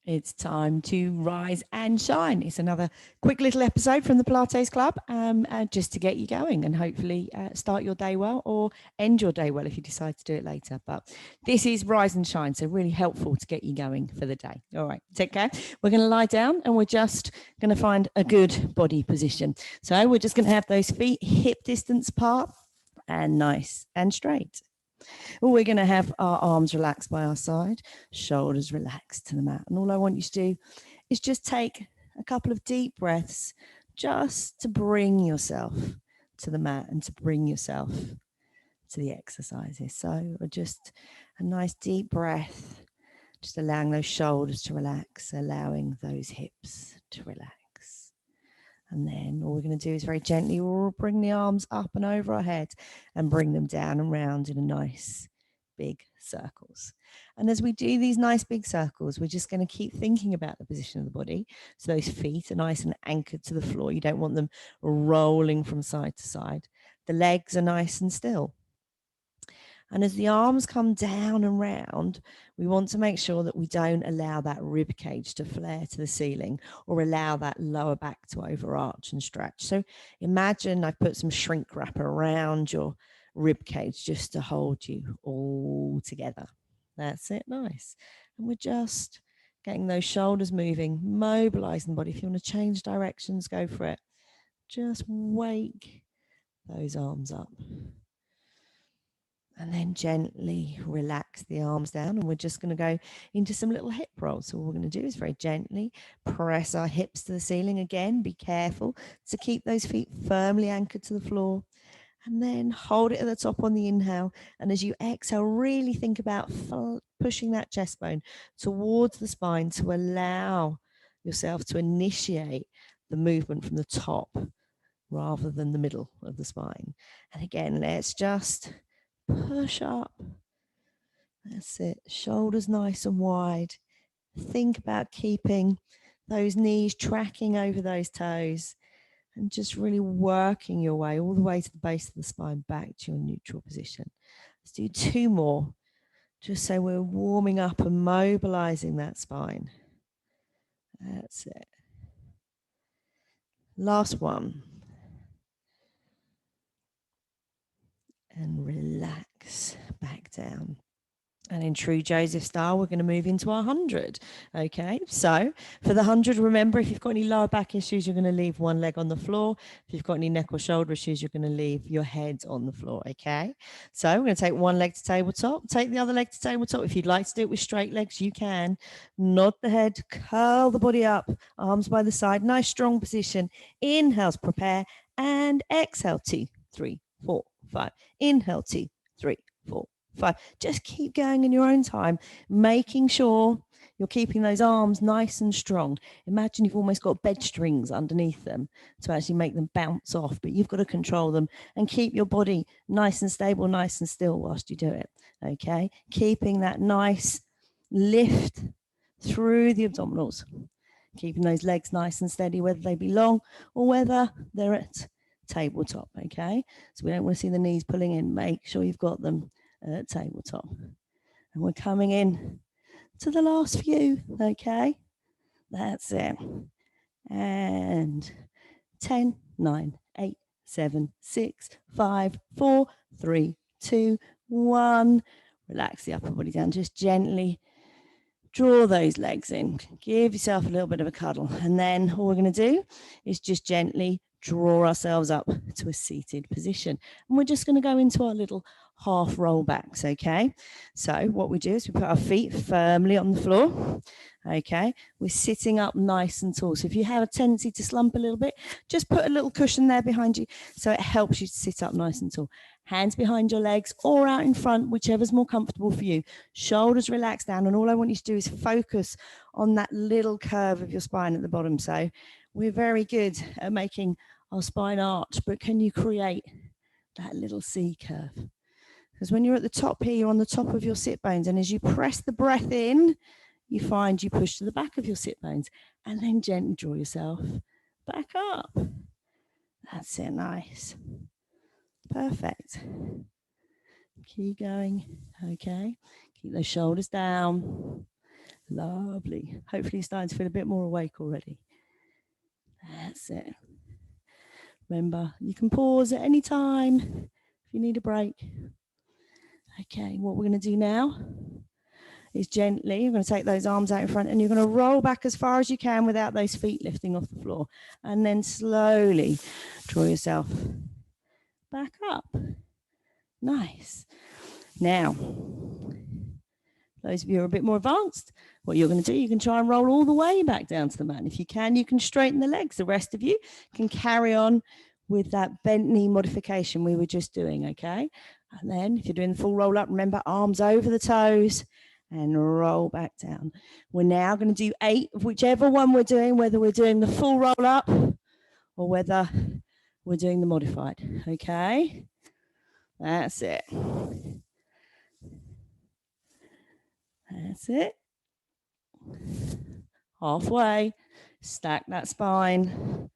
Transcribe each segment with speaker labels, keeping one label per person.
Speaker 1: It's time to rise and shine. It's another quick little episode from the Pilates Club, just to get you going and hopefully start your day well or end your day well if you decide to do it later. But this is rise and shine, so really helpful to get you going for the day. All right, take care. We're going to lie down and we're just going to find a good body position. So we're just going to have those feet hip distance apart and nice and straight. We're going to have our arms relaxed by our side, shoulders relaxed to the mat. And all I want you to do is just take a couple of deep breaths just to bring yourself to the mat and to bring yourself to the exercises. So just a nice deep breath, just allowing those shoulders to relax, allowing those hips to relax. And then all we're going to do is very gently, we'll bring the arms up and over our head and bring them down and round in a nice big circles. And as we do these nice big circles, we're just going to keep thinking about the position of the body. So those feet are nice and anchored to the floor. You don't want them rolling from side to side. The legs are nice and still. And as the arms come down and round, we want to make sure that we don't allow that rib cage to flare to the ceiling or allow that lower back to overarch and stretch. So imagine I've put some shrink wrap around your rib cage just to hold you all together. That's it, nice. And we're just getting those shoulders moving, mobilizing the body. If you want to change directions, go for it. Just wake those arms up. And then gently relax the arms down. And we're just going to go into some little hip rolls. So what we're going to do is very gently press our hips to the ceiling again. Be careful to keep those feet firmly anchored to the floor. And then hold it at the top on the inhale. And as you exhale, really think about pushing that chest bone towards the spine to allow yourself to initiate the movement from the top rather than the middle of the spine. And again, let's just push up. That's it. Shoulders nice and wide. Think about keeping those knees tracking over those toes and just really working your way all the way to the base of the spine back to your neutral position. Let's do two more, just so we're warming up and mobilizing that spine. That's it. Last one. And relax back down. And in true Joseph style, we're going to move into our 100. Okay, so for the 100, remember, if you've got any lower back issues, you're going to leave one leg on the floor. If you've got any neck or shoulder issues, you're going to leave your head on the floor. Okay, so we're going to take one leg to tabletop, take the other leg to tabletop. If you'd like to do it with straight legs, you can. Nod the head, curl the body up, arms by the side, nice strong position. Inhales, prepare, and exhale, 2, 3, 4, 5. Inhale, 2, 3, 4, 5. Just keep going in your own time, making sure you're keeping those arms nice and strong. Imagine you've almost got bed strings underneath them to actually make them bounce off, but you've got to control them and keep your body nice and stable, nice and still whilst you do it. Okay, keeping that nice lift through the abdominals, keeping those legs nice and steady, whether they be long or whether they're at tabletop. Okay, so we don't want to see the knees pulling in. Make sure you've got them at tabletop. And we're coming in to the last few. Okay, that's it. And 10, 9, 8, 7, 6, 5, 4, 3, 2, 1. Relax the upper body down. Just gently draw those legs in. Give yourself a little bit of a cuddle. And then all we're going to do is just gently draw ourselves up to a seated position. And we're just going to go into our little half roll backs. Okay, so what we do is we put our feet firmly on the floor. Okay, we're sitting up nice and tall. So if you have a tendency to slump a little bit, just put a little cushion there behind you so it helps you to sit up nice and tall. Hands behind your legs or out in front, whichever's more comfortable for you. Shoulders relaxed down, and all I want you to do is focus on that little curve of your spine at the bottom. So we're very good at making our spine arch, but can you create that little C curve? Because when you're at the top here, you're on the top of your sit bones. And as you press the breath in, you find you push to the back of your sit bones and then gently draw yourself back up. That's it, nice. Perfect. Keep going, okay. Keep those shoulders down. Lovely. Hopefully you're starting to feel a bit more awake already. That's it. Remember, you can pause at any time if you need a break. Okay, what we're going to do now is gently, you're going to take those arms out in front and you're going to roll back as far as you can without those feet lifting off the floor. And then slowly draw yourself back up. Nice. Now, those of you who are a bit more advanced, what you're going to do, you can try and roll all the way back down to the mat. If you can straighten the legs. The rest of you can carry on with that bent knee modification we were just doing, okay? And then if you're doing the full roll up, remember arms over the toes and roll back down. We're now going to do 8 of whichever one we're doing, whether we're doing the full roll up or whether we're doing the modified, okay? That's it. That's it. Halfway. Stack that spine.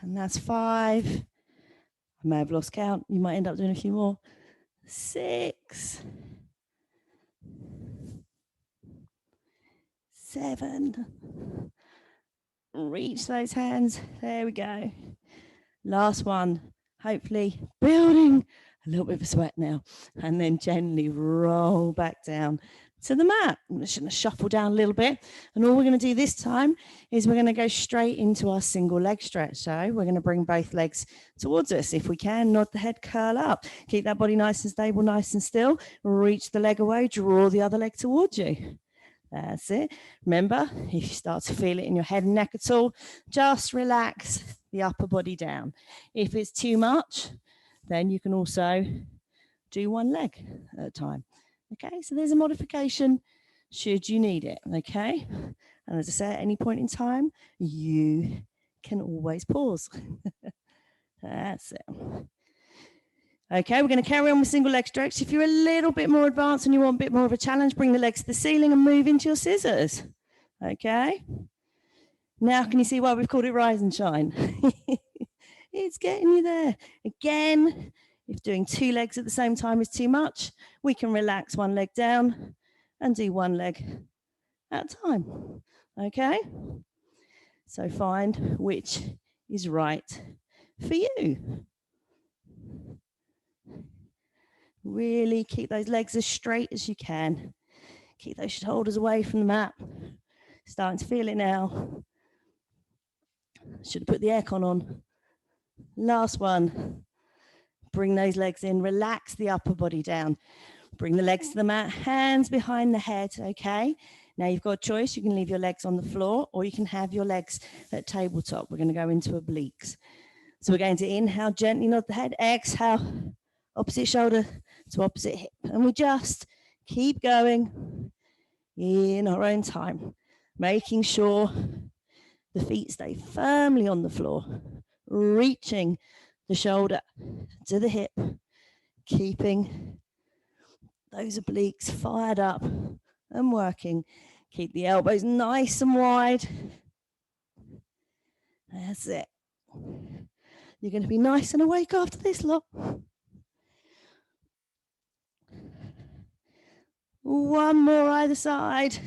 Speaker 1: And that's 5. I may have lost count. You might end up doing a few more. 6. 7. Reach those hands. There we go. Last one. Hopefully building a little bit of a sweat now. And then gently roll back down to the mat. I'm just going to shuffle down a little bit. And all we're going to do this time is we're going to go straight into our single leg stretch. So we're going to bring both legs towards us. If we can, nod the head, curl up. Keep that body nice and stable, nice and still. Reach the leg away, draw the other leg towards you. That's it. Remember, if you start to feel it in your head and neck at all, just relax the upper body down. If it's too much, then you can also do one leg at a time. Okay, so there's a modification should you need it, okay? And as I say, at any point in time, you can always pause. That's it. Okay, we're going to carry on with single leg stretch. If you're a little bit more advanced and you want a bit more of a challenge, bring the legs to the ceiling and move into your scissors. Okay. Now, can you see why we've called it Rise and Shine? It's getting you there. Again, if doing 2 legs at the same time is too much, we can relax one leg down and do one leg at a time. Okay. So find which is right for you. Really keep those legs as straight as you can. Keep those shoulders away from the mat. Starting to feel it now. Should have put the aircon on. Last one. Bring those legs in. Relax the upper body down. Bring the legs to the mat. Hands behind the head. Okay. Now you've got a choice. You can leave your legs on the floor or you can have your legs at tabletop. We're going to go into obliques. So we're going to inhale, gently nod the head. Exhale. Opposite shoulder to opposite hip. And we just keep going in our own time, making sure the feet stay firmly on the floor, reaching the shoulder to the hip, keeping those obliques fired up and working. Keep the elbows nice and wide. That's it. You're going to be nice and awake after this lot. One more either side.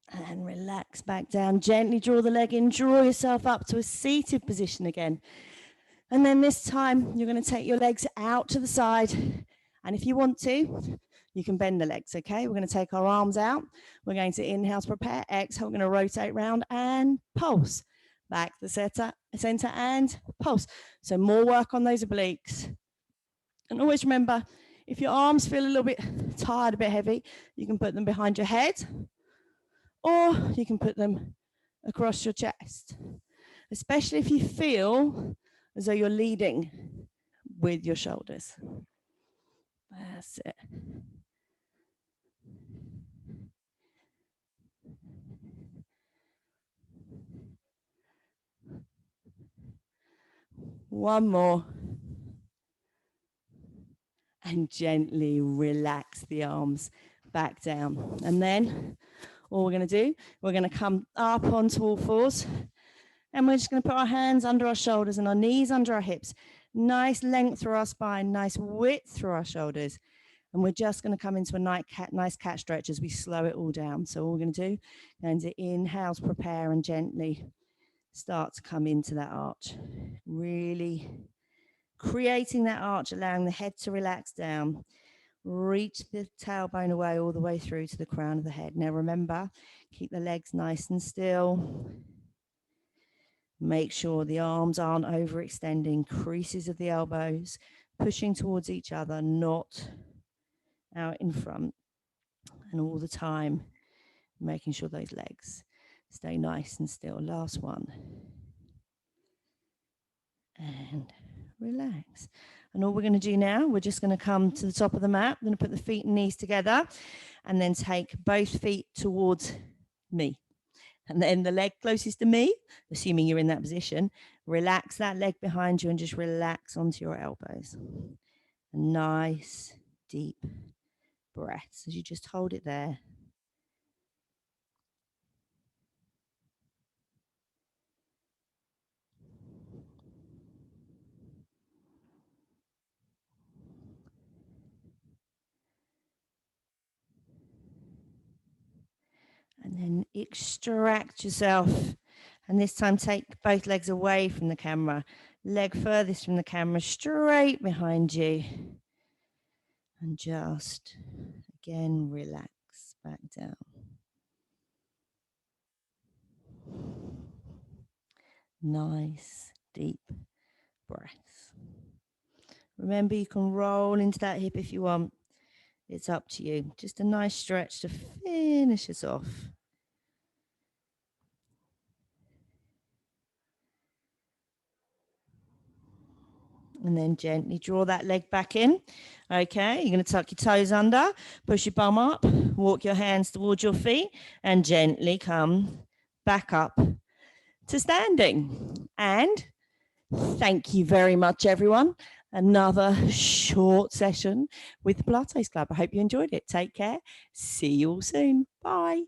Speaker 1: And relax back down. Gently draw the leg in. Draw yourself up to a seated position again. And then this time, you're going to take your legs out to the side. And if you want to, you can bend the legs, okay? We're going to take our arms out. We're going to inhale to prepare. Exhale, we're going to rotate round and pulse. Back to the center and pulse. So more work on those obliques. And always remember, if your arms feel a little bit tired, a bit heavy, you can put them behind your head or you can put them across your chest, especially if you feel as though you're leading with your shoulders. That's it. One more. And gently relax the arms back down. And then all we're going to do, we're going to come up onto all fours. And we're just going to put our hands under our shoulders and our knees under our hips. Nice length through our spine, nice width through our shoulders. And we're just going to come into a nice cat stretch as we slow it all down. So all we're going to do, going to inhale, prepare, and gently start to come into that arch. Really creating that arch, allowing the head to relax down. Reach the tailbone away all the way through to the crown of the head. Now remember, keep the legs nice and still. Make sure the arms aren't overextending, creases of the elbows, pushing towards each other, not out in front. And all the time, making sure those legs stay nice and still. Last one. And relax. And all we're going to do now, we're just going to come to the top of the mat. We're going to put the feet and knees together and then take both feet towards me. And then the leg closest to me, assuming you're in that position, relax that leg behind you and just relax onto your elbows. A nice, deep breaths as you just hold it there. And then extract yourself. And this time take both legs away from the camera. Leg furthest from the camera, straight behind you. And just, again, relax back down. Nice, deep breaths. Remember, you can roll into that hip if you want. It's up to you. Just a nice stretch to finish us off. And then gently draw that leg back in. Okay, you're going to tuck your toes under, push your bum up, walk your hands towards your feet, and gently come back up to standing. And thank you very much, everyone. Another short session with the Pilates Club. I hope you enjoyed it. Take care. See you all soon. Bye.